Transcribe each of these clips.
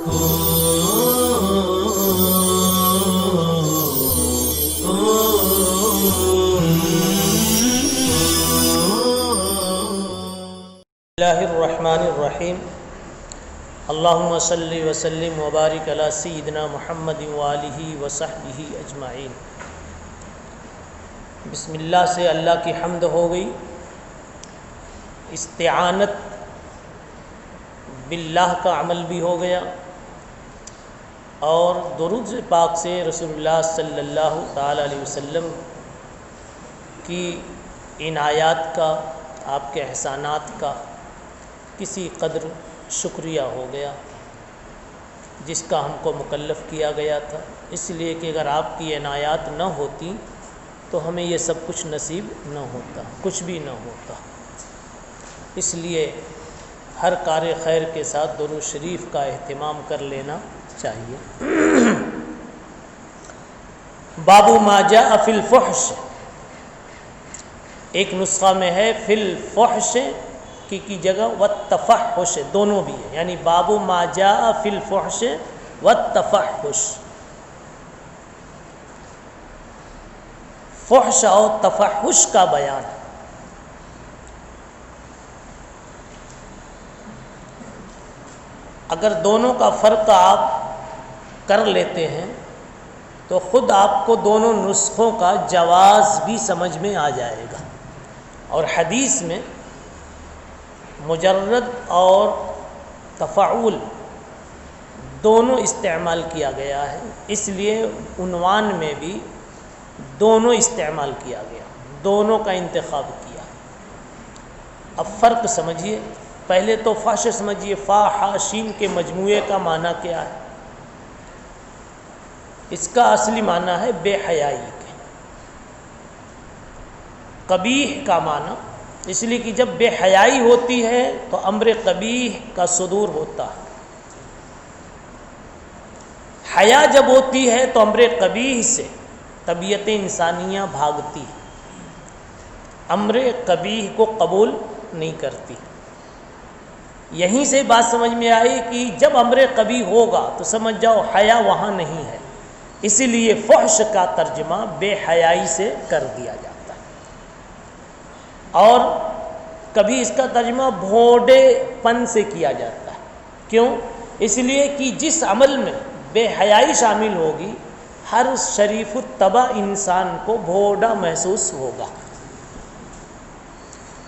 اللہ الرحمن الرحیم اللہم صلی وسلم وبارک علی سیدنا محمد وآلہ وصحبہ اجمعین۔ بسم اللہ سے اللہ کی حمد ہو گئی، استعانت باللہ کا عمل بھی ہو گیا، اور درود پاک سے رسول اللہ صلی اللہ تعالی علیہ وسلم کی عنایات کا، آپ کے احسانات کا کسی قدر شکریہ ہو گیا جس کا ہم کو مکلف کیا گیا تھا، اس لیے کہ اگر آپ کی عنایات نہ ہوتی تو ہمیں یہ سب کچھ نصیب نہ ہوتا، کچھ بھی نہ ہوتا۔ اس لیے ہر کار خیر کے ساتھ درود شریف کا اہتمام کر لینا چاہیے۔ باب ما جاء فی الفحش، ایک نسخہ میں ہے فی الفحش کی جگہ والتفحش، دونوں بھی ہے، یعنی باب ما جاء فی الفحش والتفحش، فحش اور تفحش کا بیان۔ اگر دونوں کا فرق آپ کر لیتے ہیں تو خود آپ کو دونوں نسخوں کا جواز بھی سمجھ میں آ جائے گا، اور حدیث میں مجرد اور تفعول دونوں استعمال کیا گیا ہے، اس لیے عنوان میں بھی دونوں استعمال کیا گیا، دونوں کا انتخاب کیا۔ اب فرق سمجھیے، پہلے تو فحش سمجھیے، فا حا شین کے مجموعے کا معنی کیا ہے؟ اس کا اصلی معنی ہے بے حیائی کے، قبیح کا معنی، اس لیے کہ جب بے حیائی ہوتی ہے تو امر قبیح کا صدور ہوتا ہے، حیا جب ہوتی ہے تو امر قبیح سے طبیعت انسانیہ بھاگتی ہے، امر قبیح کو قبول نہیں کرتی۔ یہیں سے بات سمجھ میں آئی کہ جب امر قبیح ہوگا تو سمجھ جاؤ حیا وہاں نہیں ہے، اسی لیے فحش کا ترجمہ بے حیائی سے کر دیا جاتا ہے، اور کبھی اس کا ترجمہ بھوڈے پن سے کیا جاتا ہے۔ کیوں؟ اس لیے کہ جس عمل میں بے حیائی شامل ہوگی ہر شریف الطبع انسان کو بھوڈا محسوس ہوگا۔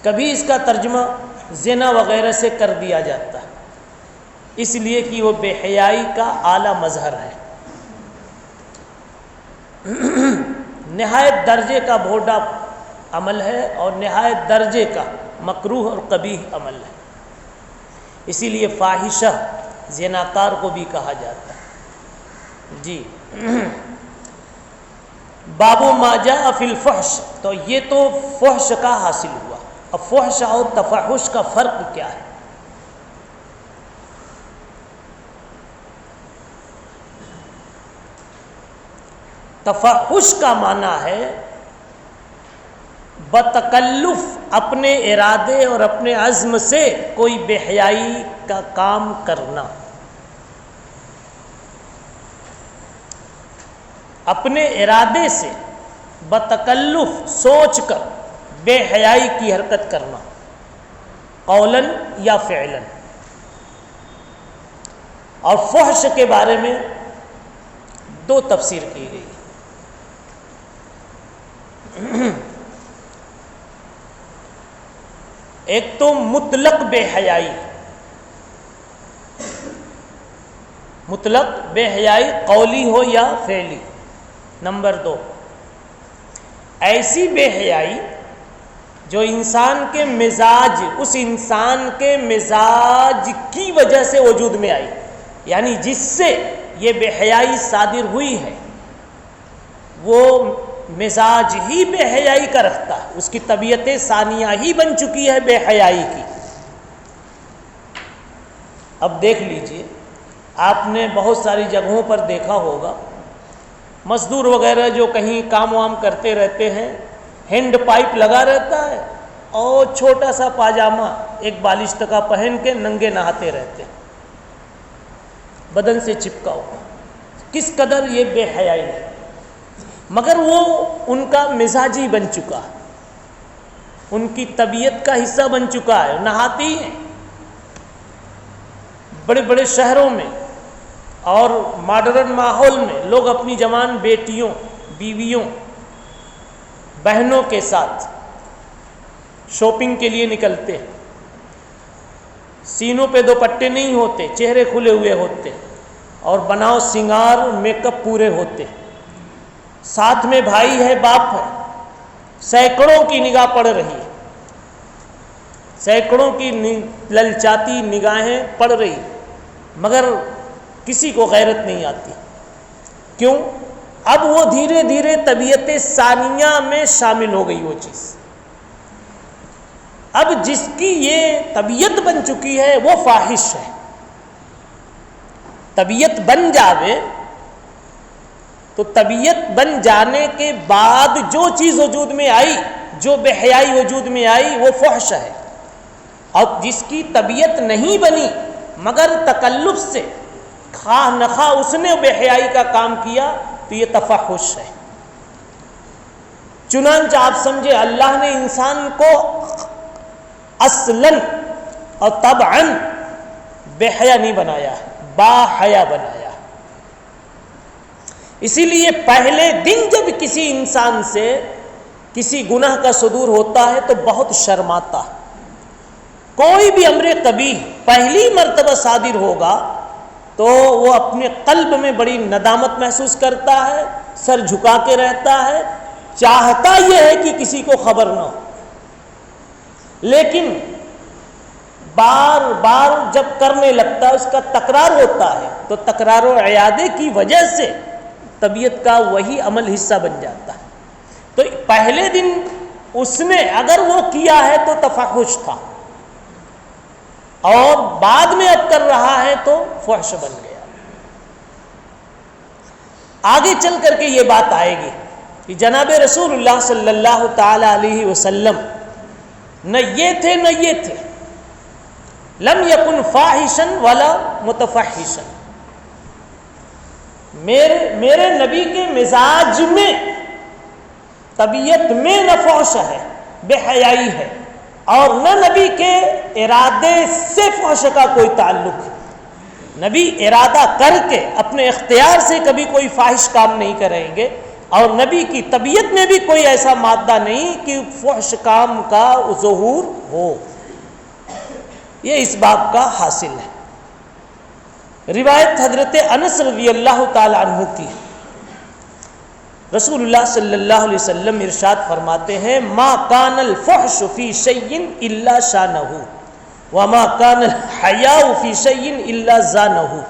کبھی اس کا ترجمہ زنا وغیرہ سے کر دیا جاتا ہے، اس لیے کہ وہ بے حیائی کا اعلیٰ مظہر ہے، نہایت درجے کا بھوڈا عمل ہے اور نہایت درجے کا مکروہ اور قبیح عمل ہے، اسی لیے فاحشہ زناکار کو بھی کہا جاتا ہے۔ جی باب ما جاء فی الفحش، تو یہ تو فحش کا حاصل ہوا، اب فحش اور تفحش کا فرق کیا ہے؟ تفحش کا معنی ہے بتکلف، اپنے ارادے اور اپنے عزم سے کوئی بے حیائی کا کام کرنا، اپنے ارادے سے بتکلف سوچ کر بے حیائی کی حرکت کرنا، قولاً یا فعلاً۔ اور فحش کے بارے میں دو تفسیر کی گئی، ایک تو مطلق بے حیائی، مطلق بے حیائی قولی ہو یا فعلی، نمبر دو ایسی بے حیائی جو انسان کے مزاج، اس انسان کے مزاج کی وجہ سے وجود میں آئی، یعنی جس سے یہ بے حیائی صادر ہوئی ہے وہ مزاج ہی بے حیائی کا رکھتا ہے، اس کی طبیعت ثانیہ ہی بن چکی ہے بے حیائی کی۔ اب دیکھ لیجئے، آپ نے بہت ساری جگہوں پر دیکھا ہوگا، مزدور وغیرہ جو کہیں کام وام کرتے رہتے ہیں، ہینڈ پائپ لگا رہتا ہے اور چھوٹا سا پاجامہ ایک بالشت کا پہن کے ننگے نہاتے رہتے ہیں۔ بدن سے چپکا ہوا، کس قدر یہ بے حیائی ہے، مگر وہ ان کا مزاجی بن چکا ہے، ان کی طبیعت کا حصہ بن چکا ہے، نہاتی ہیں بڑے بڑے شہروں میں اور ماڈرن ماحول میں لوگ اپنی جوان بیٹیوں، بیویوں، بہنوں کے ساتھ شاپنگ کے لیے نکلتے ہیں، سینوں پہ دوپٹے نہیں ہوتے، چہرے کھلے ہوئے ہوتے اور بناؤ سنگار میک اپ پورے ہوتے، ساتھ میں بھائی ہے، باپ ہے، سینکڑوں کی نگاہ پڑ رہی ہے، سینکڑوں کی للچاتی نگاہیں پڑ رہی، مگر کسی کو غیرت نہیں آتی۔ کیوں؟ اب وہ دھیرے دھیرے طبیعت ثانیہ میں شامل ہو گئی وہ چیز۔ اب جس کی یہ طبیعت بن چکی ہے وہ فاحش ہے۔ طبیعت بن جاوے تو طبیعت بن جانے کے بعد جو چیز وجود میں آئی، جو بے حیائی وجود میں آئی، وہ فحش ہے۔ اور جس کی طبیعت نہیں بنی مگر تکلف سے خواہ نخواہ اس نے بے حیائی کا کام کیا تو یہ تفحش ہے۔ چنانچہ آپ سمجھے اللہ نے انسان کو اصلاً اور طبعاً بے حیا نہیں بنایا، با حیا بنایا۔ اسی لیے پہلے دن جب کسی انسان سے کسی گناہ کا صدور ہوتا ہے تو بہت شرماتا ہے۔ کوئی بھی امر قبیح پہلی مرتبہ صادر ہوگا تو وہ اپنے قلب میں بڑی ندامت محسوس کرتا ہے، سر جھکا کے رہتا ہے، چاہتا یہ ہے کہ کسی کو خبر نہ ہو، لیکن بار بار جب کرنے لگتا ہے اس کا تکرار ہوتا ہے تو تکرار و اعادے کی وجہ سے طبیعت کا وہی عمل حصہ بن جاتا ہے۔ تو پہلے دن اس نے اگر وہ کیا ہے تو تفحش تھا، اور بعد میں اب کر رہا ہے تو فحش بن گیا۔ آگے چل کر کے یہ بات آئے گی کہ جناب رسول اللہ صلی اللہ تعالی علیہ وسلم نہ یہ تھے نہ یہ تھے، لم یکن فاحشا ولا متفحشا۔ میرے نبی کے مزاج میں، طبیعت میں نہ فحش ہے، بے حیائی ہے، اور نہ نبی کے ارادے سے فحش کا کوئی تعلق ہے۔ نبی ارادہ کر کے اپنے اختیار سے کبھی کوئی فاحش کام نہیں کریں گے، اور نبی کی طبیعت میں بھی کوئی ایسا مادہ نہیں کہ فحش کام کا ظہور ہو۔ یہ اس باب کا حاصل ہے۔ روایت حضرت انس رضی اللہ تعالی عنہ کی، رسول اللہ صلی اللہ علیہ وسلم ارشاد فرماتے ہیں ما کان الفحش فی شیء الا شانہ وما کان الحیاء فی شیء الا زانہ۔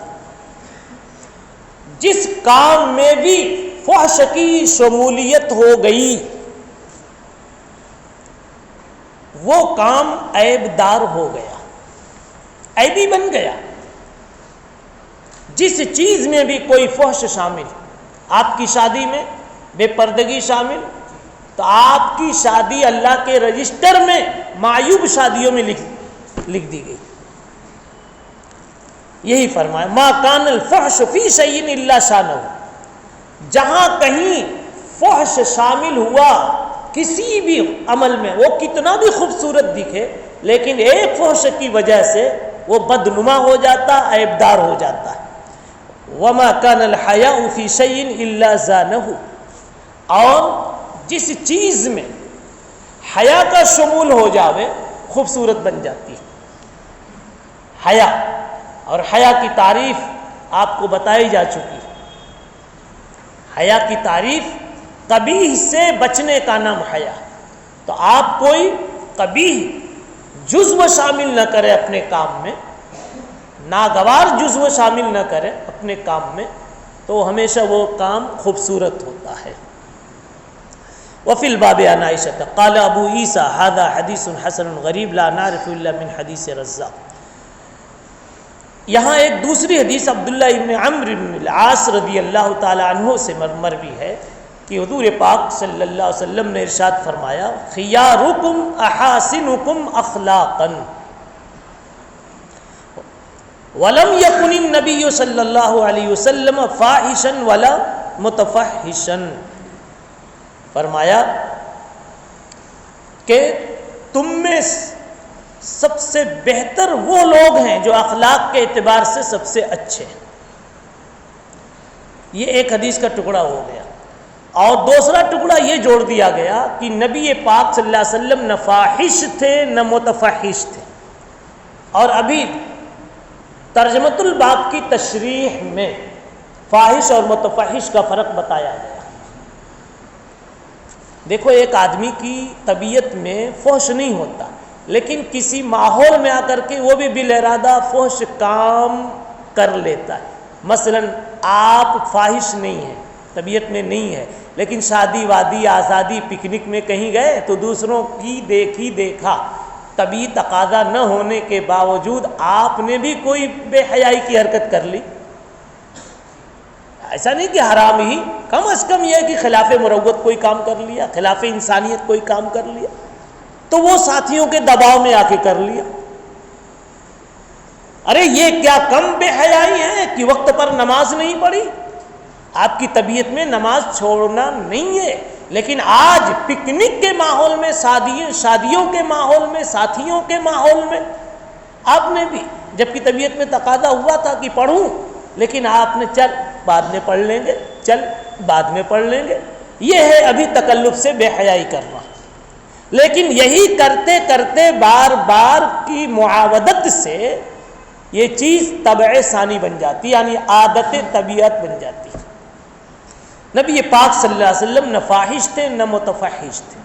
جس کام میں بھی فحش کی شمولیت ہو گئی وہ کام عیب دار ہو گیا، عیبی بن گیا۔ جس چیز میں بھی کوئی فحش شامل، آپ کی شادی میں بے پردگی شامل، تو آپ کی شادی اللہ کے رجسٹر میں معیوب شادیوں میں لکھ دی گئی۔ یہی فرمایا ما کان الفحش فی شیء الا شانہ۔ جہاں کہیں فحش شامل ہوا کسی بھی عمل میں، وہ کتنا بھی خوبصورت دکھے لیکن ایک فحش کی وجہ سے وہ بدنما ہو جاتا، عیبدار ہو جاتا ہے۔ وما کان الحیاء فی شیء الا زانہ۔ اور جس چیز میں حیا کا شمول ہو جاوے خوبصورت بن جاتی ہے۔ حیا، اور حیا کی تعریف آپ کو بتائی جا چکی ہے۔ حیا کی تعریف قبیح سے بچنے کا نام حیا۔ تو آپ کوئی قبیح جزو شامل نہ کرے اپنے کام میں، ناگوار جزو شامل نہ کرے اپنے کام میں، تو ہمیشہ وہ کام خوبصورت ہوتا ہے۔ وفی الباب عن عائشہ قال ابو عیسیٰ ھذا حدیث حسن غریب لا نعرف الا من حدیث رزاق۔ یہاں ایک دوسری حدیث عبداللہ ابن عمرو بن العاص رضی اللہ تعالی عنہ سے مروی ہے کہ حضور پاک صلی اللہ علیہ وسلم نے ارشاد فرمایا خیارکم احاسنکم اخلاقا۔ ولم یکن النبی صلی اللہ علیہ وسلم فاحشا ولا متفحشا، فرمایا کہ تم میں سب سے بہتر وہ لوگ ہیں جو اخلاق کے اعتبار سے سب سے اچھے ہیں۔ یہ ایک حدیث کا ٹکڑا ہو گیا، اور دوسرا ٹکڑا یہ جوڑ دیا گیا کہ نبی پاک صلی اللہ علیہ وسلم نہ فاحش تھے نہ متفحش تھے۔ اور ابھی ترجمۃ الباب کی تشریح میں فاحش اور متفحش کا فرق بتایا گیا۔ دیکھو، ایک آدمی کی طبیعت میں فحش نہیں ہوتا، لیکن کسی ماحول میں آ کر کے وہ بھی بالارادہ فحش کام کر لیتا ہے۔ مثلا آپ فاحش نہیں ہیں، طبیعت میں نہیں ہے، لیکن شادی وادی آزادی پکنک میں کہیں گئے تو دوسروں کی دیکھا طبیعی تقاضا نہ ہونے کے باوجود آپ نے بھی کوئی بے حیائی کی حرکت کر لی۔ ایسا نہیں کہ حرام ہی، کم از کم یہ ہے کہ خلاف مروت کوئی کام کر لیا، خلاف انسانیت کوئی کام کر لیا، تو وہ ساتھیوں کے دباؤ میں آ کے کر لیا۔ ارے یہ کیا کم بے حیائی ہے کہ وقت پر نماز نہیں پڑھی؟ آپ کی طبیعت میں نماز چھوڑنا نہیں ہے، لیکن آج پکنک کے ماحول میں، شادیوں کے ماحول میں، ساتھیوں کے ماحول میں آپ نے بھی، جبکہ طبیعت میں تقاضا ہوا تھا کہ پڑھوں، لیکن آپ نے چل بعد میں پڑھ لیں گے، چل بعد میں پڑھ لیں گے۔ یہ ہے ابھی تکلف سے بے حیائی کرنا۔ لیکن یہی کرتے کرتے بار بار کی معاودت سے یہ چیز طبع ثانی بن جاتی، یعنی عادت طبیعت بن جاتی۔ نبی پاک صلی اللہ علیہ وسلم نہ فاحش تھے نہ متفحش تھے۔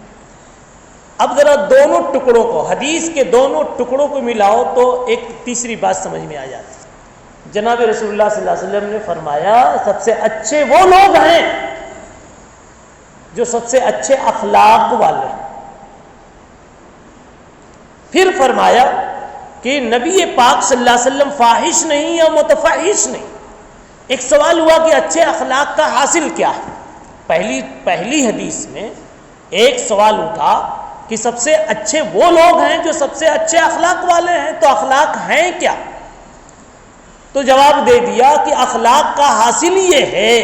اب ذرا دونوں ٹکڑوں کو، حدیث کے دونوں ٹکڑوں کو ملاؤ تو ایک تیسری بات سمجھ میں آ جاتی۔ جناب رسول اللہ صلی اللہ علیہ وسلم نے فرمایا سب سے اچھے وہ لوگ ہیں جو سب سے اچھے اخلاق والے ہیں۔ پھر فرمایا کہ نبی پاک صلی اللہ علیہ وسلم فاحش نہیں یا متفحش نہیں۔ ایک سوال ہوا کہ اچھے اخلاق کا حاصل کیا ہے؟ پہلی حدیث میں ایک سوال اٹھا کہ سب سے اچھے وہ لوگ ہیں جو سب سے اچھے اخلاق والے ہیں، تو اخلاق ہیں کیا؟ تو جواب دے دیا کہ اخلاق کا حاصل یہ ہے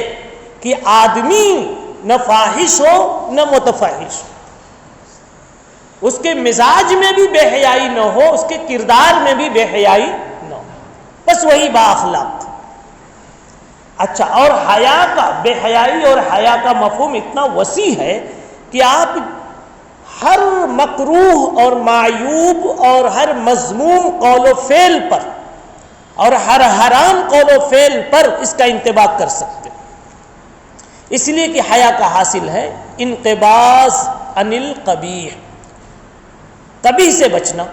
کہ آدمی نہ فاحش ہو نہ متفحش ہو، اس کے مزاج میں بھی بے حیائی نہ ہو، اس کے کردار میں بھی بے حیائی نہ ہو، بس وہی با اخلاق۔ اچھا، اور حیا کا، بے حیائی اور حیا کا مفہوم اتنا وسیع ہے کہ آپ ہر مکروہ اور معیوب اور ہر مذموم قول و فعل پر اور ہر حرام قول و فعل پر اس کا انطباق کر سکتے، اس لیے کہ حیا کا حاصل ہے انقباض عن القبیح، قبیح سے بچنا۔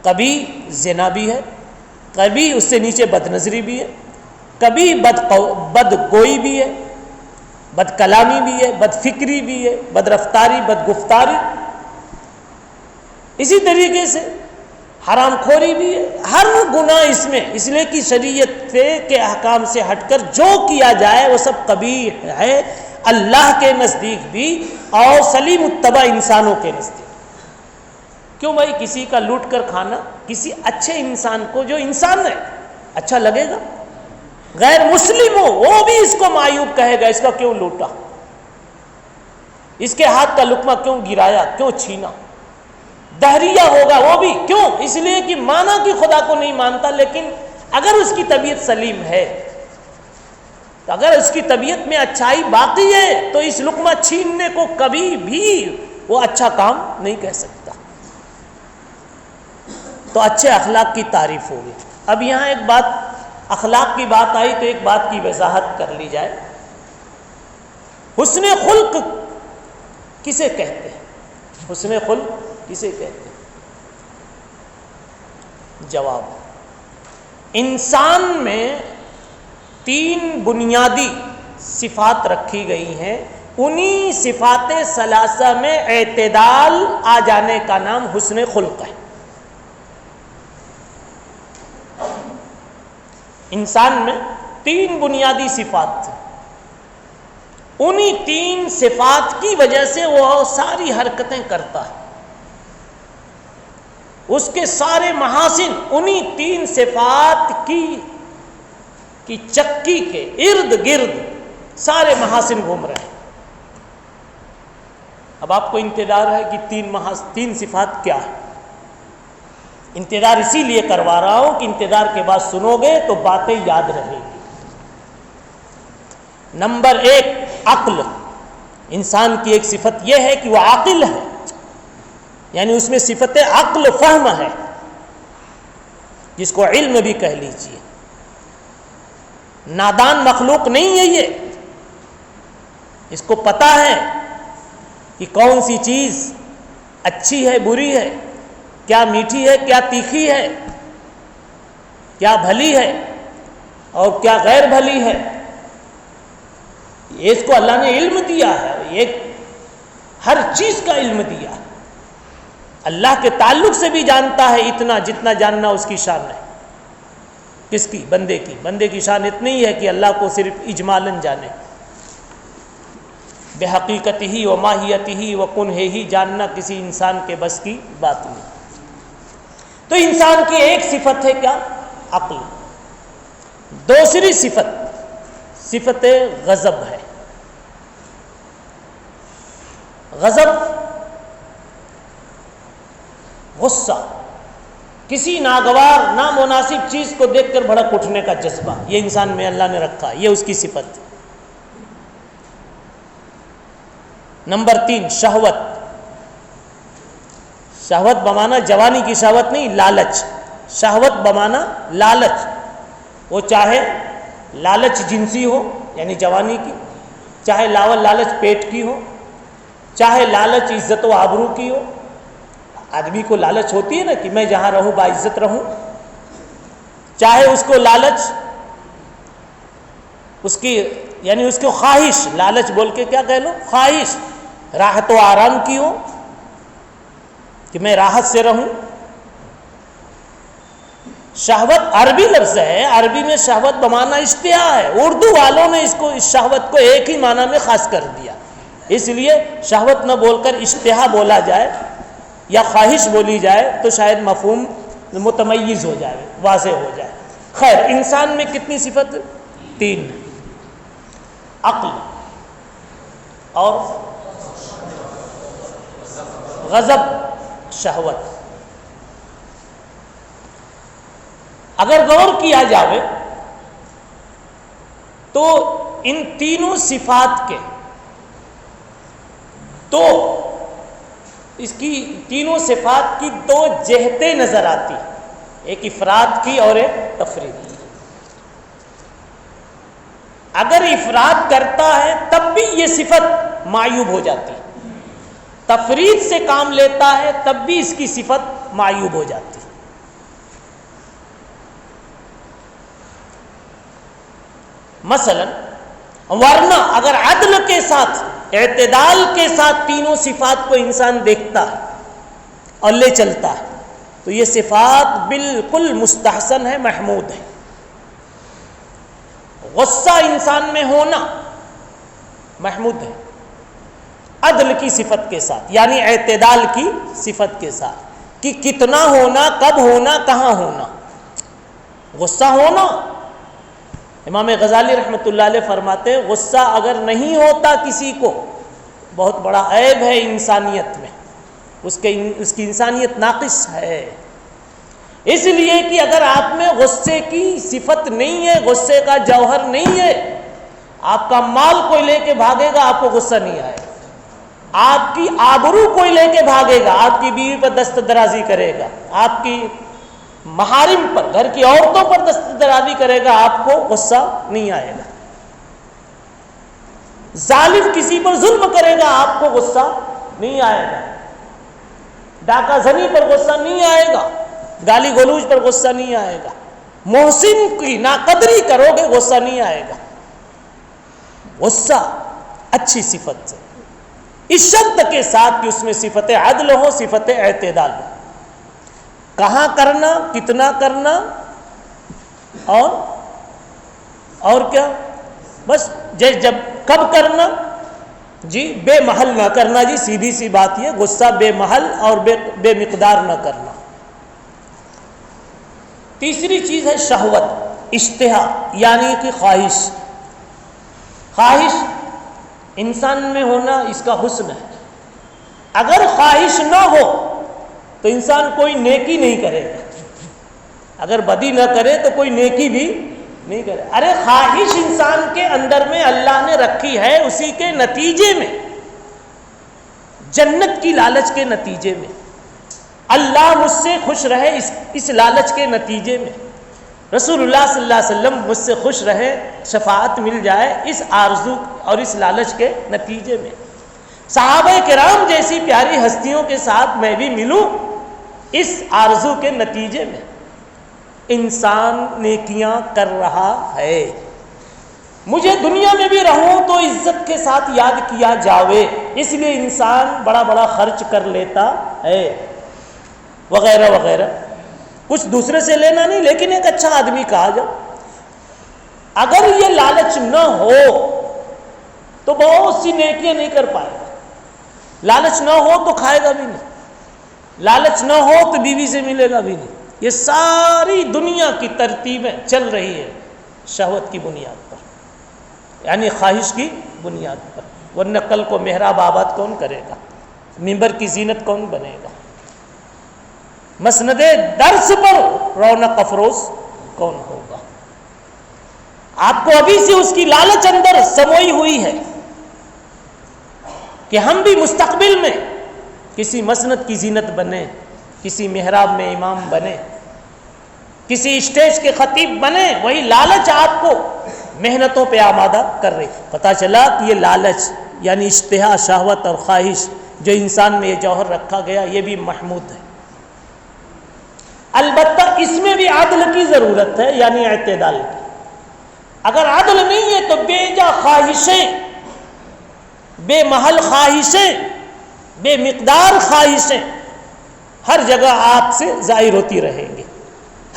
قبیح زنا بھی ہے، قبیح اس سے نیچے بد نظری بھی ہے، کبھی بد گوئی بھی ہے، بد کلامی بھی ہے، بد فکری بھی ہے، بد رفتاری، بد گفتاری، اسی طریقے سے حرام خوری بھی ہے، ہر گناہ اس میں، اس لیے کہ شریعت کے احکام سے ہٹ کر جو کیا جائے وہ سب قبیح ہے اللہ کے نزدیک بھی اور سلیم الطبع انسانوں کے نزدیک۔ کیوں بھائی کسی کا لوٹ کر کھانا کسی اچھے انسان کو، جو انسان ہے، اچھا لگے گا؟ غیر مسلم ہو وہ بھی اس کو معیوب کہے گا، اس کا کیوں لوٹا، اس کے ہاتھ کا لقمہ کیوں گرایا، کیوں چھینا؟ دہریہ ہوگا وہ بھی، کیوں؟ اس لیے کہ مانا کہ خدا کو نہیں مانتا، لیکن اگر اس کی طبیعت سلیم ہے، تو اگر اس کی طبیعت میں اچھائی باقی ہے تو اس لقمہ چھیننے کو کبھی بھی وہ اچھا کام نہیں کہہ سکتا۔ تو اچھے اخلاق کی تعریف ہوگی۔ اب یہاں ایک بات، اخلاق کی بات آئی تو ایک بات کی وضاحت کر لی جائے۔ حسن خلق کسے کہتے ہیں؟ حسن خلق کسے کہتے ہیں؟ جواب، انسان میں 3 بنیادی صفات رکھی گئی ہیں، انہی صفات ثلاثہ میں اعتدال آ جانے کا نام حسن خلق ہے۔ انسان میں 3 بنیادی صفات تھیں، انہی 3 صفات کی وجہ سے وہ ساری حرکتیں کرتا ہے۔ اس کے سارے محاسن انہی 3 صفات کی چکی کے ارد گرد سارے محاسن گھوم رہے ہیں۔ اب آپ کو انتظار ہے کہ 3 صفات کیا ہے؟ انتظار اسی لیے کروا رہا ہوں کہ انتظار کے بعد سنو گے تو باتیں یاد رہیں گی۔ نمبر 1 عقل۔ انسان کی ایک صفت یہ ہے کہ وہ عاقل ہے، یعنی اس میں صفت عقل فہم ہے، جس کو علم بھی کہہ لیجیے۔ نادان مخلوق نہیں ہے یہ، اس کو پتا ہے کہ کون سی چیز اچھی ہے بری ہے، کیا میٹھی ہے کیا تیکھی ہے، کیا بھلی ہے اور کیا غیر بھلی ہے۔ اس کو اللہ نے علم دیا ہے، یہ ہر چیز کا علم دیا ہے۔ اللہ کے تعلق سے بھی جانتا ہے اتنا جتنا جاننا اس کی شان ہے۔ کس کی؟ بندے کی شان اتنی ہے کہ اللہ کو صرف اجمالاً جانے، بے حقیقت ہی و ماہیت ہی و کنہ ہی جاننا کسی انسان کے بس کی بات نہیں۔ تو انسان کی ایک صفت ہے کیا؟ عقل۔ دوسری صفت غضب ہے۔ غضب، غصہ، کسی ناگوار نامناسب چیز کو دیکھ کر بھڑک اٹھنے کا جذبہ، یہ انسان میں اللہ نے رکھا، یہ اس کی صفت ہے۔ نمبر 3 شہوت۔ شہوت بمانا جوانی کی شہوت نہیں، لالچ۔ شہوت بمانا لالچ، وہ چاہے لالچ جنسی ہو یعنی جوانی کی، چاہے لالچ پیٹ کی ہو، چاہے لالچ عزت و آبرو کی ہو۔ آدمی کو لالچ ہوتی ہے نا کہ میں جہاں رہوں باعزت رہوں، چاہے اس کو لالچ اس کی یعنی اس کو خواہش، لالچ بول کے کیا کہہ لو، خواہش راحت و آرام کی ہو کہ میں راحت سے رہوں۔ شہوت عربی لفظ ہے، عربی میں شہوت بمانا اشتہا ہے، اردو والوں نے اس شہوت کو ایک ہی معنی میں خاص کر دیا، اس لیے شہوت نہ بول کر اشتہا بولا جائے یا خواہش بولی جائے تو شاید مفہوم متمیز ہو جائے، واضح ہو جائے۔ خیر، انسان میں کتنی صفت؟ 3، عقل اور غضب، شہوت۔ اگر غور کیا جائے تو ان تینوں صفات کے اس کی تینوں صفات کی 2 جہتیں نظر آتی، ایک افراد کی اور ایک تفرید کی۔ اگر افراد کرتا ہے تب بھی یہ صفت معیوب ہو جاتی، تفرید سے کام لیتا ہے تب بھی اس کی صفت معیوب ہو جاتی۔ مثلا ورنہ اگر عدل کے ساتھ اعتدال کے ساتھ تینوں صفات کو انسان دیکھتا ہے اور لے چلتا ہے تو یہ صفات بالکل مستحسن ہے، محمود ہے۔ غصہ انسان میں ہونا محمود ہے، عدل کی صفت کے ساتھ یعنی اعتدال کی صفت کے ساتھ، کہ کتنا ہونا، کب ہونا، کہاں ہونا۔ غصہ ہونا، امام غزالی رحمۃ اللہ علیہ فرماتے ہیں غصہ اگر نہیں ہوتا کسی کو بہت بڑا عیب ہے انسانیت میں، اس کی انسانیت ناقص ہے۔ اس لیے کہ اگر آپ میں غصے کی صفت نہیں ہے، غصے کا جوہر نہیں ہے، آپ کا مال کوئی لے کے بھاگے گا آپ کو غصہ نہیں آئے گا، آپ کی آبرو کوئی لے کے بھاگے گا، آپ کی بیوی پر دست درازی کرے گا، آپ کی محارم پر، گھر کی عورتوں پر دست درازی کرے گا، آپ کو غصہ نہیں آئے گا۔ ظالم کسی پر ظلم کرے گا آپ کو غصہ نہیں آئے گا، ڈاکہ زنی پر غصہ نہیں آئے گا، گالی گلوچ پر غصہ نہیں آئے گا، محسن کی ناقدری کرو گے غصہ نہیں آئے گا۔ غصہ اچھی صفت ہے، اس شرط کے ساتھ کہ اس میں صفت عدل ہو، صفت اعتدال ہو۔ کہاں کرنا، کتنا کرنا اور کیا، بس جب کب کرنا جی، بے محل نہ کرنا جی، سیدھی سی بات یہ، غصہ بے محل اور بے مقدار نہ کرنا۔ تیسری چیز ہے شہوت، اشتہا، یعنی کہ خواہش۔ خواہش انسان میں ہونا اس کا حسن ہے۔ اگر خواہش نہ ہو تو انسان کوئی نیکی نہیں کرے گا، اگر بدی نہ کرے تو کوئی نیکی بھی نہیں کرے۔ ارے خواہش انسان کے اندر میں اللہ نے رکھی ہے، اسی کے نتیجے میں، جنت کی لالچ کے نتیجے میں، اللہ مجھ سے خوش رہے اس لالچ کے نتیجے میں، رسول اللہ صلی اللہ علیہ وسلم مجھ سے خوش رہے، شفاعت مل جائے اس آرزو اور اس لالچ کے نتیجے میں، صحابہ کرام جیسی پیاری ہستیوں کے ساتھ میں بھی ملوں اس آرزو کے نتیجے میں انسان نیکیاں کر رہا ہے۔ مجھے دنیا میں بھی رہوں تو عزت کے ساتھ یاد کیا جاوے، اس لیے انسان بڑا بڑا خرچ کر لیتا ہے وغیرہ وغیرہ۔ کچھ دوسرے سے لینا نہیں، لیکن ایک اچھا آدمی کہا جائے۔ اگر یہ لالچ نہ ہو تو بہت سی نیکیاں نہیں کر پائے گا۔ لالچ نہ ہو تو کھائے گا بھی نہیں، لالچ نہ ہو تو بیوی سے ملے گا بھی نہیں۔ یہ ساری دنیا کی ترتیبیں چل رہی ہے شہوت کی بنیاد پر، یعنی خواہش کی بنیاد پر، ورنہ کل کو محراب آباد کون کرے گا؟ ممبر کی زینت کون بنے گا؟ مسند درس پر رونق افروز کون ہوگا؟ آپ کو ابھی سے اس کی لالچ اندر سموئی ہوئی ہے کہ ہم بھی مستقبل میں کسی مسند کی زینت بنے، کسی محراب میں امام بنے، کسی اسٹیج کے خطیب بنے۔ وہی لالچ آپ کو محنتوں پہ آمادہ کر رہی۔ پتہ چلا کہ یہ لالچ یعنی اشتہا، شہوت اور خواہش جو انسان میں یہ جوہر رکھا گیا یہ بھی محمود ہے۔ البتہ اس میں بھی عدل کی ضرورت ہے، یعنی اعتدال کی۔ اگر عدل نہیں ہے تو بے جا خواہشیں، بے محل خواہشیں، بے مقدار خواہشیں ہر جگہ آپ سے ظاہر ہوتی رہیں گی،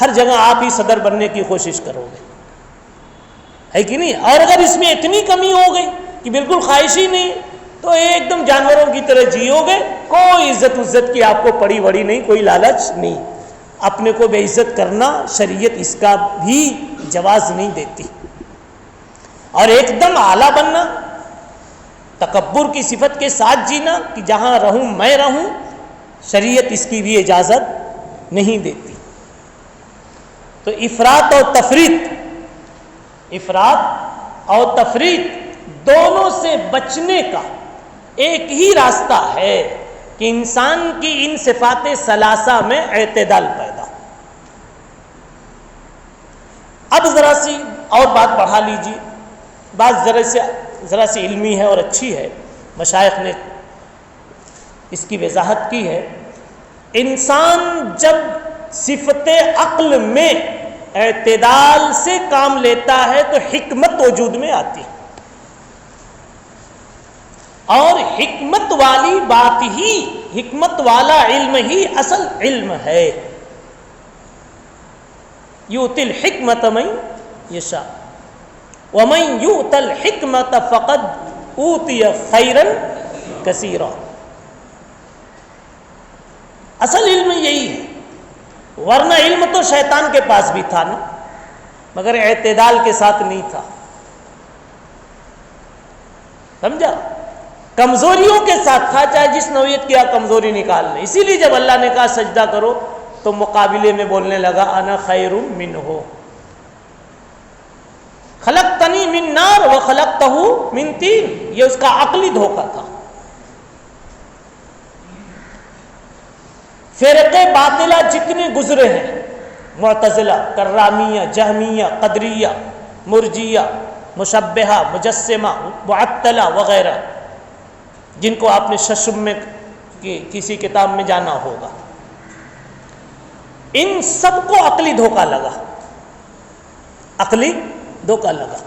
ہر جگہ آپ ہی صدر بننے کی کوشش کرو گے، ہے کہ نہیں؟ اور اگر اس میں اتنی کمی ہو گئی کہ بالکل خواہش ہی نہیں تو ایک دم جانوروں کی طرح جیو گے، کوئی عزت کی آپ کو پڑی وڑی نہیں، کوئی لالچ نہیں۔ اپنے کو بے عزت کرنا شریعت اس کا بھی جواز نہیں دیتی، اور ایک دم اعلیٰ بننا، تکبر کی صفت کے ساتھ جینا کہ جہاں رہوں میں رہوں، شریعت اس کی بھی اجازت نہیں دیتی۔ تو افراط اور تفریط دونوں سے بچنے کا ایک ہی راستہ ہے کہ انسان کی ان صفات ثلاثہ میں اعتدال پیدا۔ اب ذرا سی اور بات بڑھا لیجیے، بات ذرا سی علمی ہے اور اچھی ہے، مشائخ نے اس کی وضاحت کی ہے۔ انسان جب صفت عقل میں اعتدال سے کام لیتا ہے تو حکمت وجود میں آتی ہے، اور حکمت والی بات ہی، حکمت والا علم ہی اصل علم ہے۔ یؤتی الحکمت من یشاء ومن یؤت الحکمت فقد اوتی خیرا کثیرا۔ اصل علم یہی ہے، ورنہ علم تو شیطان کے پاس بھی تھا نا، مگر اعتدال کے ساتھ نہیں تھا، سمجھا؟ کمزوریوں کے ساتھ تھا، چاہے جس نوعیت کی آپ کمزوری نکال لیں۔ اسی لیے جب اللہ نے کہا سجدہ کرو تو مقابلے میں بولنے لگا انا خیر منہ، خلقتنی من نار وخلقتہ من طین۔ یہ اس کا عقلی دھوکہ تھا۔ فرقے باطلہ جتنے گزرے ہیں، معتزلہ، کرامیہ، جہمیہ، قدریہ، مرجیہ، مشبہہ، مجسمہ، معطلہ وغیرہ، جن کو آپ نے ششم میں کسی کتاب میں جانا ہوگا، ان سب کو عقلی دھوکہ لگا، عقلی دھوکہ لگا۔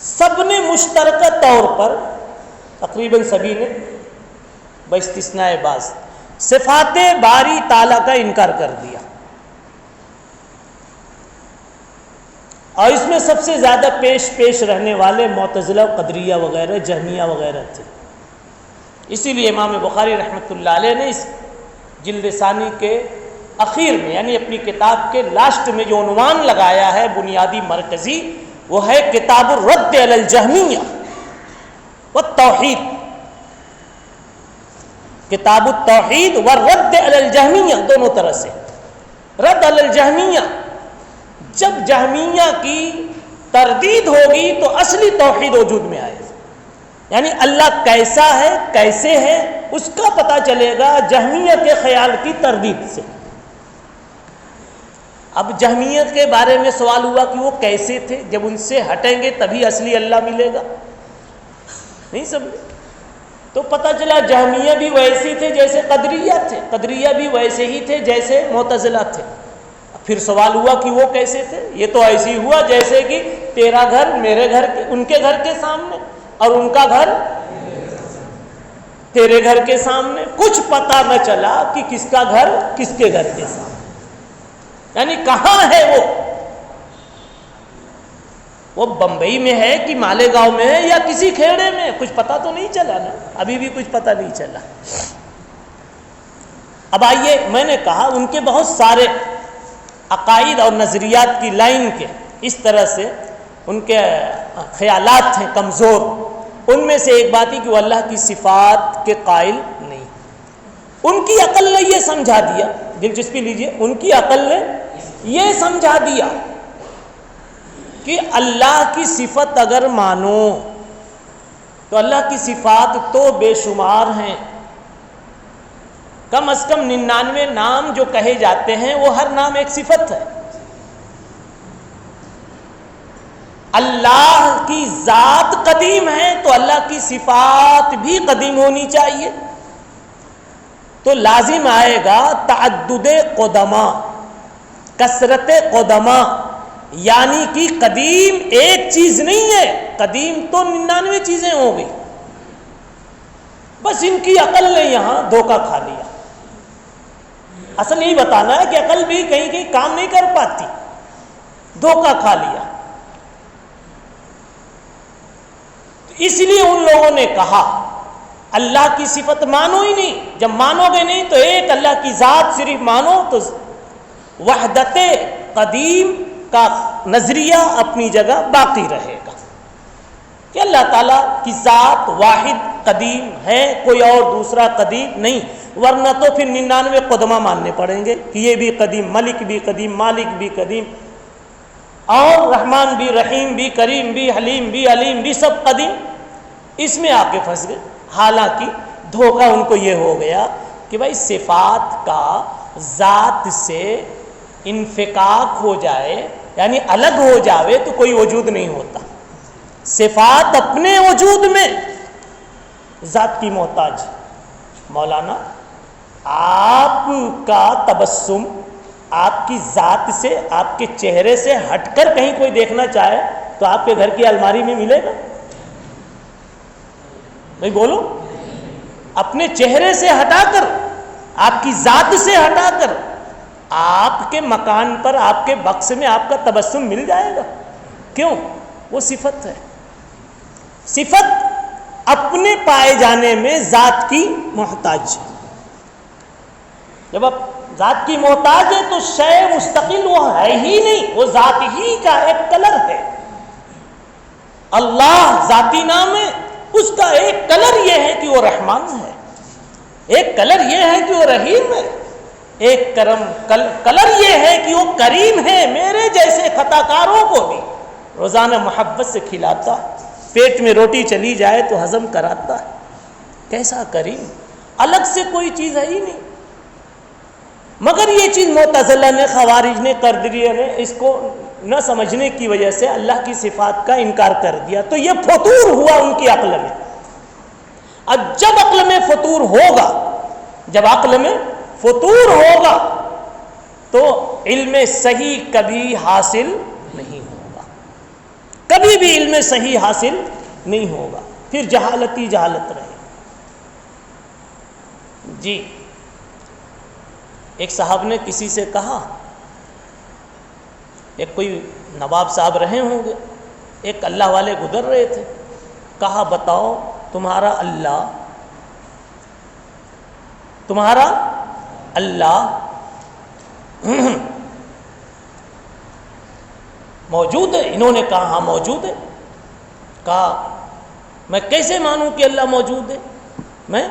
سب نے مشترکہ طور پر، تقریباً سبھی نے باستثناء بعض، صفات باری تعالیٰ کا انکار کر دیا، اور اس میں سب سے زیادہ پیش رہنے والے معتزلہ، قدریہ وغیرہ، جہمیہ وغیرہ تھے۔ اسی لیے امام بخاری رحمۃ اللہ علیہ نے اس جلد ثانی کے اخیر میں یعنی اپنی کتاب کے لاسٹ میں جو عنوان لگایا ہے بنیادی مرکزی، وہ ہے کتاب الرد علی الجہمیہ والتوحید، کتاب التوحید والرد علی الجہمیہ، دونوں طرح سے رد علی الجہمیہ، جب جہمیہ کی تردید ہوگی تو اصلی توحید وجود میں آئے گا، یعنی اللہ کیسا ہے کیسے ہے اس کا پتہ چلے گا جہمیہ کے خیال کی تردید سے۔ اب جہمیت کے بارے میں سوال ہوا کہ وہ کیسے تھے، جب ان سے ہٹیں گے تبھی اصلی اللہ ملے گا، نہیں سمجھے؟ تو پتہ چلا جہمیہ بھی ویسے تھے جیسے قدریہ تھے، قدریہ بھی ویسے ہی تھے جیسے معتزلہ تھے۔ پھر سوال ہوا کہ وہ کیسے تھے؟ یہ تو ایسے ہی ہوا جیسے کہ تیرا گھر میرے گھر کے ان کے گھر کے سامنے اور ان کا گھر تیرے گھر کے سامنے، کچھ پتہ نہ چلا کہ کس کا گھر کس کے گھر کے سامنے، یعنی کہاں ہے وہ بمبئی میں ہے کہ مالیگاؤں میں ہے یا کسی کھیڑے میں، کچھ پتہ تو نہیں چلا نا، ابھی بھی کچھ پتہ نہیں چلا۔ اب آئیے، میں نے کہا ان کے بہت سارے عقائد اور نظریات کی لائن کے اس طرح سے ان کے خیالات ہیں کمزور، ان میں سے ایک بات ہی کہ وہ اللہ کی صفات کے قائل نہیں۔ ان کی عقل نے یہ سمجھا دیا، دلچسپی لیجئے، ان کی عقل نے یہ سمجھا دیا کہ اللہ کی صفت اگر مانو تو اللہ کی صفات تو بے شمار ہیں، کم از کم 99 نام جو کہے جاتے ہیں وہ ہر نام ایک صفت ہے۔ اللہ کی ذات قدیم ہے تو اللہ کی صفات بھی قدیم ہونی چاہیے، تو لازم آئے گا تعدد قدما، کثرت قدما، یعنی کہ قدیم ایک چیز نہیں ہے، قدیم تو 99 چیزیں ہوں گی۔ بس ان کی عقل نے یہاں دھوکہ کھا لیا۔ اصل یہی بتانا ہے کہ عقل بھی کہیں کہیں کام نہیں کر پاتی، دھوکہ کھا لیا۔ اس لیے ان لوگوں نے کہا اللہ کی صفت مانو ہی نہیں، جب مانو گے نہیں تو ایک اللہ کی ذات صرف مانو تو وحدت قدیم کا نظریہ اپنی جگہ باقی رہے گا کہ اللہ تعالیٰ کی ذات واحد قدیم ہے، کوئی اور دوسرا قدیم نہیں، ورنہ تو پھر 99 قدمہ ماننے پڑیں گے کہ یہ بھی قدیم، ملک بھی قدیم، مالک بھی قدیم، اور رحمان بھی، رحیم بھی، کریم بھی، حلیم بھی، علیم بھی، سب قدیم۔ اس میں آ کے پھنس گئے۔ حالانکہ دھوکہ ان کو یہ ہو گیا کہ بھائی صفات کا ذات سے انفکاک ہو جائے، یعنی الگ ہو جاوے تو کوئی وجود نہیں ہوتا۔ صفات اپنے وجود میں ذات کی محتاج۔ مولانا آپ کا تبسم آپ کی ذات سے، آپ کے چہرے سے ہٹ کر کہیں کوئی دیکھنا چاہے تو آپ کے گھر کی الماری میں ملے گا؟ نہیں بولو، اپنے چہرے سے ہٹا کر، آپ کی ذات سے ہٹا کر آپ کے مکان پر، آپ کے بکس میں آپ کا تبسم مل جائے گا؟ کیوں؟ وہ صفت ہے۔ صفت اپنے پائے جانے میں ذات کی محتاج ہے۔ جب آپ ذات کی محتاج ہے تو شے مستقل وہ ہے ہی نہیں، وہ ذات ہی کا ایک کلر ہے۔ اللہ ذاتی نام ہے، اس کا ایک کلر یہ ہے کہ وہ رحمان ہے، ایک کلر یہ ہے کہ وہ رحیم ہے، ایک کلر یہ ہے کہ وہ کریم ہے، میرے جیسے خطا کاروں کو بھی روزانہ محبت سے کھلاتا ہے، پیٹ میں روٹی چلی جائے تو ہضم کراتا ہے۔ کیسا کریم، الگ سے کوئی چیز ہے ہی نہیں۔ مگر یہ چیز معتزلہ نے، خوارج نے، قدریہ نے اس کو نہ سمجھنے کی وجہ سے اللہ کی صفات کا انکار کر دیا، تو یہ فطور ہوا ان کی عقل میں۔ اب جب عقل میں فطور ہوگا، جب عقل میں فطور ہوگا تو علم صحیح کبھی حاصل نہیں ہوگا، کبھی بھی علم صحیح حاصل نہیں ہوگا، پھر جہالت ہی جہالت رہے۔ جی، ایک صاحب نے کسی سے کہا، ایک کوئی نواب صاحب رہے ہوں گے، ایک اللہ والے گزر رہے تھے، کہا بتاؤ تمہارا اللہ موجود ہے؟ انہوں نے کہا ہاں موجود ہے. کہا میں کیسے مانوں کہ اللہ موجود ہے؟ میں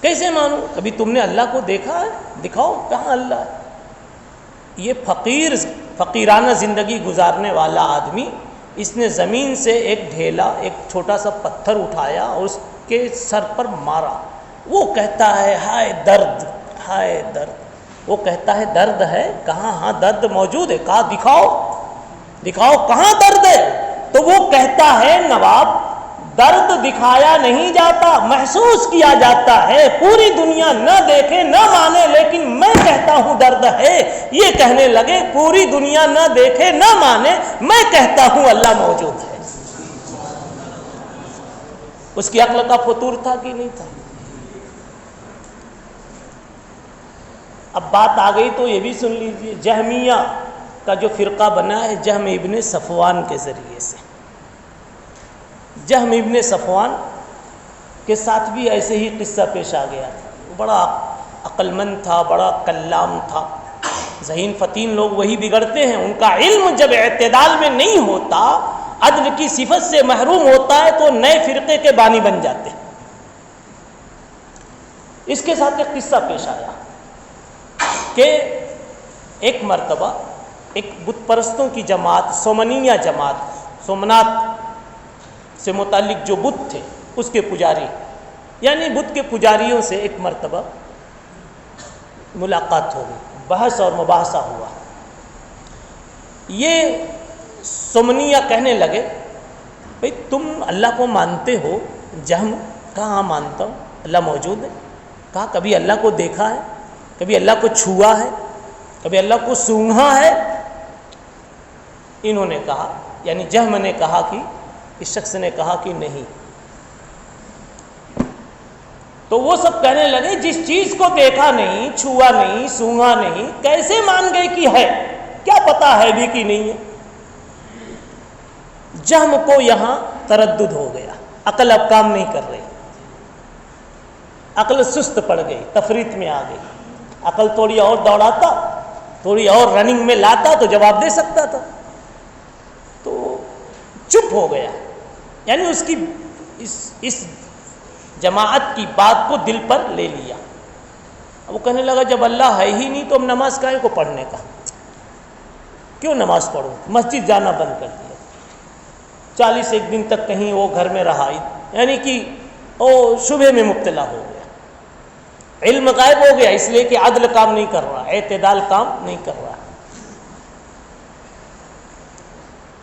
کیسے مانوں؟ کبھی تم نے اللہ کو دیکھا ہے؟ دکھاؤ کہاں اللہ ہے. یہ فقیرانہ زندگی گزارنے والا آدمی، اس نے زمین سے ایک ڈھیلا، ایک چھوٹا سا پتھر اٹھایا اور اس کے سر پر مارا. وہ کہتا ہے ہائے درد، ہائے درد. وہ کہتا ہے درد ہے؟ کہاں؟ ہاں درد موجود ہے. کہا دکھاؤ دکھاؤ کہاں درد ہے. تو وہ کہتا ہے نواب درد دکھایا نہیں جاتا، محسوس کیا جاتا ہے. پوری دنیا نہ دیکھے نہ مانے لیکن میں کہتا ہوں درد ہے. یہ کہنے لگے پوری دنیا نہ دیکھے نہ مانے، میں کہتا ہوں اللہ موجود ہے. اس کی عقل کا فطور تھا کہ نہیں تھا؟ اب بات آ گئی تو یہ بھی سن لیجئے. جہمیہ کا جو فرقہ بنا ہے جہم ابن صفوان کے ذریعے سے. جہم ابن صفوان کے ساتھ بھی ایسے ہی قصہ پیش آ گیا تھا. وہ بڑا عقل مند تھا، بڑا کلام تھا. ذہین فتین لوگ وہی بگڑتے ہیں. ان کا علم جب اعتدال میں نہیں ہوتا، عدل کی صفت سے محروم ہوتا ہے تو نئے فرقے کے بانی بن جاتے ہیں. اس کے ساتھ ایک قصہ پیش آیا کہ ایک مرتبہ ایک بت پرستوں کی جماعت، سومنیہ جماعت، سومنات سے متعلق جو بت تھے اس کے پجاری، یعنی بت کے پجاریوں سے ایک مرتبہ ملاقات ہو گئی، بحث اور مباحثہ ہوا. یہ سومنیہ کہنے لگے بھئی تم اللہ کو مانتے ہو؟ جہم کہا ہاں مانتا ہوں. اللہ موجود ہے؟ کہا کبھی اللہ کو دیکھا ہے؟ کبھی اللہ کو چھوا ہے؟ کبھی اللہ کو سونگھا ہے؟ انہوں نے کہا، یعنی جہم نے کہا کہ اس شخص نے کہا کہ نہیں. تو وہ سب کہنے لگے جس چیز کو دیکھا نہیں، چھوا نہیں، سونگھا نہیں، کیسے مان گئے کہ ہے؟ کیا پتا ہے بھی کہ نہیں ہے؟ جہم کو یہاں تردد ہو گیا، عقل اب کام نہیں کر رہی، عقل سست پڑ گئی، تفریط میں آ گئی. عقل تھوڑی اور دوڑاتا، تھوڑی اور رننگ میں لاتا تو جواب دے سکتا تھا. تو چپ ہو گیا، یعنی اس کی اس جماعت کی بات کو دل پر لے لیا. اب وہ کہنے لگا جب اللہ ہے ہی نہیں تو ہم نماز کائیں کو پڑھنے کا؟ کیوں نماز پڑھوں؟ مسجد جانا بند کر دیا. 41 دن تک کہیں وہ گھر میں رہا، یعنی کہ وہ شبہ میں مبتلا ہو گیا. علم غائب ہو گیا اس لیے کہ عدل کام نہیں کر رہا، اعتدال کام نہیں کر رہا.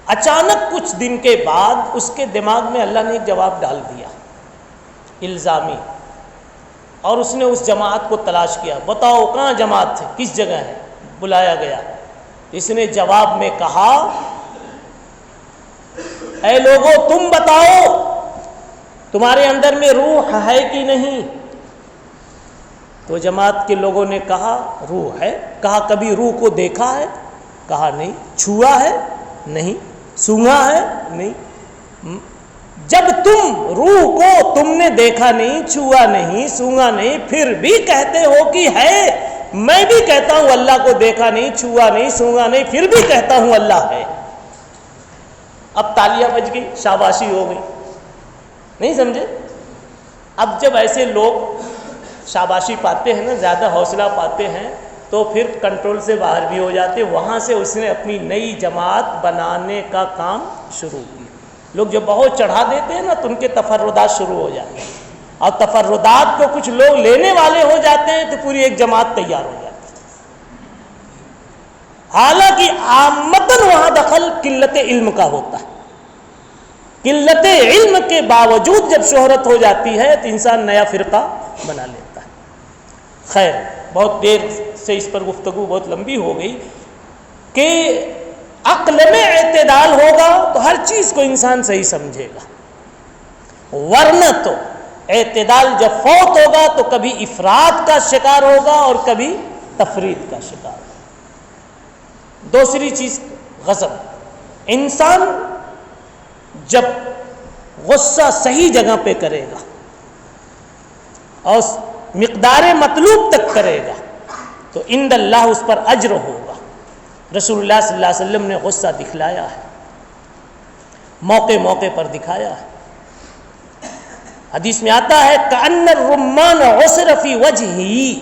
اچانک کچھ دن کے بعد اس کے دماغ میں اللہ نے ایک جواب ڈال دیا الزامی، اور اس نے اس جماعت کو تلاش کیا. بتاؤ کہاں جماعت ہے، کس جگہ ہے؟ بلایا گیا. اس نے جواب میں کہا اے لوگوں تم بتاؤ تمہارے اندر میں روح ہے کہ نہیں؟ تو جماعت کے لوگوں نے کہا روح ہے. کہا کبھی روح کو دیکھا ہے؟ کہا نہیں. چھوا ہے؟ نہیں. سونگھا ہے؟ نہیں. جب تم روح کو تم نے دیکھا نہیں، چھوا نہیں، سونگھا نہیں، پھر بھی کہتے ہو کہ ہے، میں بھی کہتا ہوں اللہ کو دیکھا نہیں، چھوا نہیں، سونگھا نہیں، پھر بھی کہتا ہوں اللہ ہے. اب تالیاں بج گئی، شاباشی ہو گئی. نہیں سمجھے؟ اب جب ایسے لوگ شاباشی پاتے ہیں نا، زیادہ حوصلہ پاتے ہیں تو پھر کنٹرول سے باہر بھی ہو جاتے. وہاں سے اس نے اپنی نئی جماعت بنانے کا کام شروع کیا. لوگ جب بہت چڑھا دیتے ہیں نا تو ان کے تفردات شروع ہو جاتے ہیں، اور تفردات کو کچھ لوگ لینے والے ہو جاتے ہیں تو پوری ایک جماعت تیار ہو جاتی ہے. حالانکہ عامتاً وہاں دخل قلت علم کا ہوتا ہے. قلت علم کے باوجود جب شہرت ہو جاتی ہے تو انسان نیا فرقہ بنا لیتا ہے. خیر، بہت دیر سے اس پر گفتگو بہت لمبی ہو گئی کہ عقل میں اعتدال ہوگا تو ہر چیز کو انسان صحیح سمجھے گا، ورنہ تو اعتدال جب فوت ہوگا تو کبھی افراط کا شکار ہوگا اور کبھی تفریط کا شکار ہوگا. دوسری چیز غضب. انسان جب غصہ صحیح جگہ پہ کرے گا اور مقدار مطلوب تک کرے گا تو عند اللہ اس پر اجر ہوگا۔ رسول اللہ صلی اللہ علیہ وسلم نے غصہ دکھلایا ہے، موقع موقع پر دکھایا ہے۔ حدیث میں آتا ہے کأن الرمان عصر فی وجہی،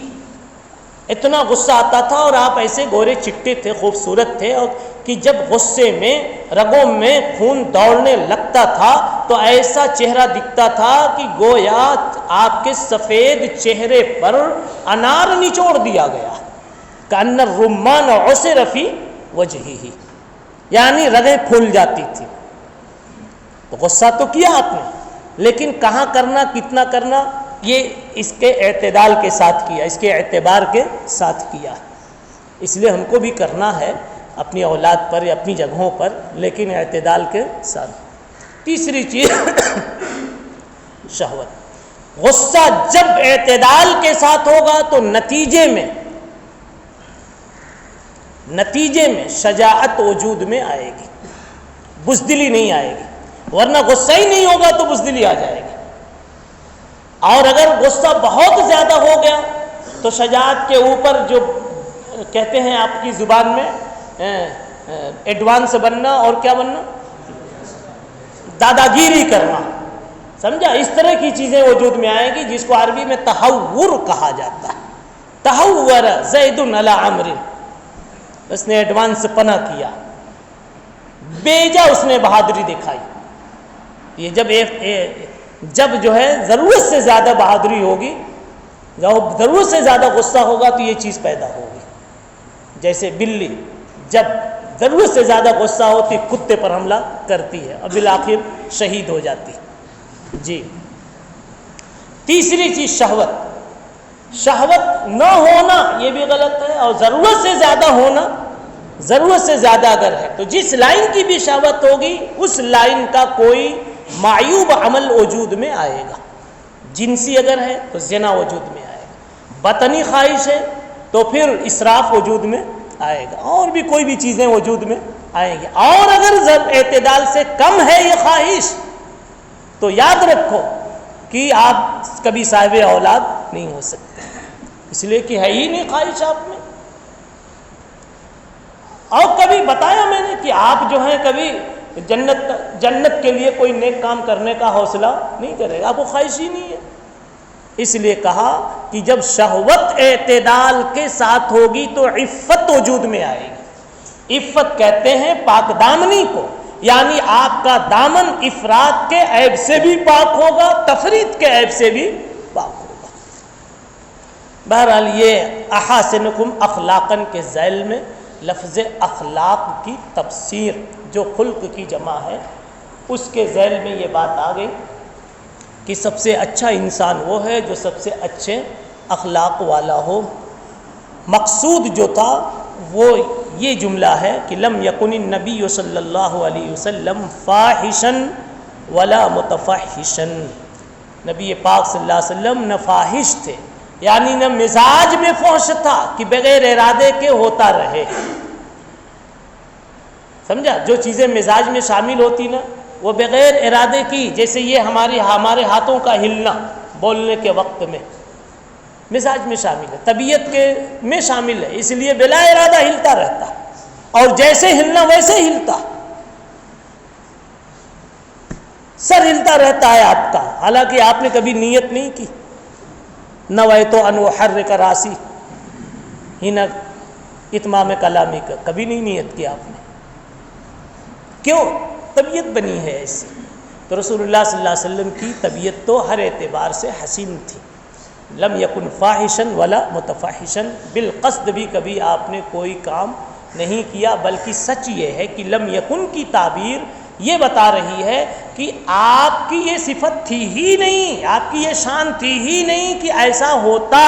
اتنا غصہ آتا تھا اور آپ ایسے گورے چٹے تھے، خوبصورت تھے، اور کہ جب غصے میں رگوں میں خون دوڑنے لگتا تھا تو ایسا چہرہ دکھتا تھا کہ گویا آپ کے سفید چہرے پر انار نچوڑ دیا گیا۔ کأن الرمان عصر فی وجہہ، یعنی رگیں پھول جاتی تھی۔ تو غصہ تو کیا آپ نے، لیکن کہاں کرنا، کتنا کرنا، یہ اس کے اعتدال کے ساتھ کیا، اس کے اعتبار کے ساتھ کیا۔ اس لیے ہم کو بھی کرنا ہے اپنی اولاد پر یا اپنی جگہوں پر، لیکن اعتدال کے ساتھ۔ تیسری چیز شہوت۔ غصہ جب اعتدال کے ساتھ ہوگا تو نتیجے میں شجاعت وجود میں آئے گی، بزدلی نہیں آئے گی، ورنہ غصہ ہی نہیں ہوگا تو بزدلی آ جائے گی۔ اور اگر غصہ بہت زیادہ ہو گیا تو شجاعت کے اوپر جو کہتے ہیں آپ کی زبان میں ایڈوانس بننا اور کیا بننا، دادا گیری کرنا، سمجھا، اس طرح کی چیزیں وجود میں آئیں گی جس کو عربی میں تہور کہا جاتا ہے۔ تہور زید علی عمرو، اس نے ایڈوانس پنا کیا، بیجا اس نے بہادری دکھائی۔ یہ جب جو ہے ضرورت سے زیادہ بہادری ہوگی، جب ضرورت سے زیادہ غصہ ہوگا تو یہ چیز پیدا ہوگی۔ جیسے بلی جب ضرورت سے زیادہ غصہ ہوتی کتے پر حملہ کرتی ہے اور بالآخر شہید ہو جاتی۔ جی، تیسری چیز شہوت نہ ہونا یہ بھی غلط ہے، اور ضرورت سے زیادہ ہونا، ضرورت سے زیادہ اگر ہے تو جس لائن کی بھی شہوت ہوگی اس لائن کا کوئی معیوب عمل وجود میں آئے گا۔ جنسی اگر ہے تو زنا وجود میں آئے گا، بطنی خواہش ہے تو پھر اسراف وجود میں آئے گا، اور بھی کوئی بھی چیزیں وجود میں آئیں گی۔ اور اگر اعتدال سے کم ہے یہ خواہش تو یاد رکھو کہ آپ کبھی صاحب اولاد نہیں ہو سکتے، اس لیے کہ ہے ہی نہیں خواہش آپ میں۔ اور کبھی بتایا میں نے کہ آپ جو ہیں کبھی جنت کے لیے کوئی نیک کام کرنے کا حوصلہ نہیں کرے گا، آپ کو خواہش ہی نہیں ہے۔ اس لیے کہا کہ جب شہوت اعتدال کے ساتھ ہوگی تو عفت وجود میں آئے گی۔ عفت کہتے ہیں پاک دامنی کو، یعنی آپ کا دامن افراط کے عیب سے بھی پاک ہوگا، تفریط کے عیب سے بھی پاک ہوگا۔ بہرحال یہ احاسنکم اخلاقاً کے ذیل میں لفظ اخلاق کی تفسیر جو خلق کی جمع ہے اس کے ذیل میں یہ بات آ گئی کہ سب سے اچھا انسان وہ ہے جو سب سے اچھے اخلاق والا ہو۔ مقصود جو تھا وہ یہ جملہ ہے کہ لم یکن النبی صلی اللہ علیہ وسلم فاحشا ولا متفحشا، نبی پاک صلی اللہ علیہ وسلم نہ فاحش تھے، یعنی نہ مزاج میں فحش تھا کہ بغیر ارادے کے ہوتا رہے، سمجھا، جو چیزیں مزاج میں شامل ہوتی نا وہ بغیر ارادے کی، جیسے یہ ہمارے ہاتھوں کا ہلنا بولنے کے وقت میں مزاج میں شامل ہے، طبیعت کے میں شامل ہے، اس لیے بلا ارادہ ہلتا رہتا، اور جیسے ہلنا ویسے ہلتا، سر ہلتا رہتا ہے آپ کا، حالانکہ آپ نے کبھی نیت نہیں کی۔ نویت ان احرک راسی حین اتمام کلامی کا، کبھی نہیں نیت کی آپ نے، کیوں؟ طبیعت بنی ہے ایسی۔ تو رسول اللہ صلی اللہ علیہ وسلم کی طبیعت تو ہر اعتبار سے حسین تھی۔ لم یکن فاحشا ولا متفحشا، بالقصد بھی کبھی آپ نے کوئی کام نہیں کیا، بلکہ سچ یہ ہے کہ لم یکن کی تعبیر یہ بتا رہی ہے کہ آپ کی یہ صفت تھی ہی نہیں، آپ کی یہ شان تھی ہی نہیں کہ ایسا ہوتا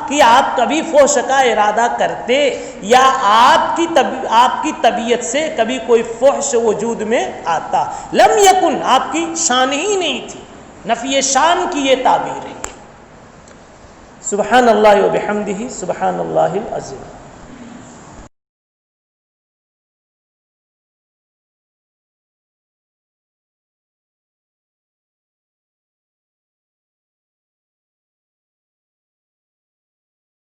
کہ آپ کبھی فحش کا ارادہ کرتے، یا آپ کی طبیعت سے کبھی کوئی فحش وجود میں آتا۔ لم یکن آپ کی شان ہی نہیں تھی، نفی شان کی یہ تعبیر ہے۔ سبحان اللہ و بحمدہ، سبحان اللہ العظیم۔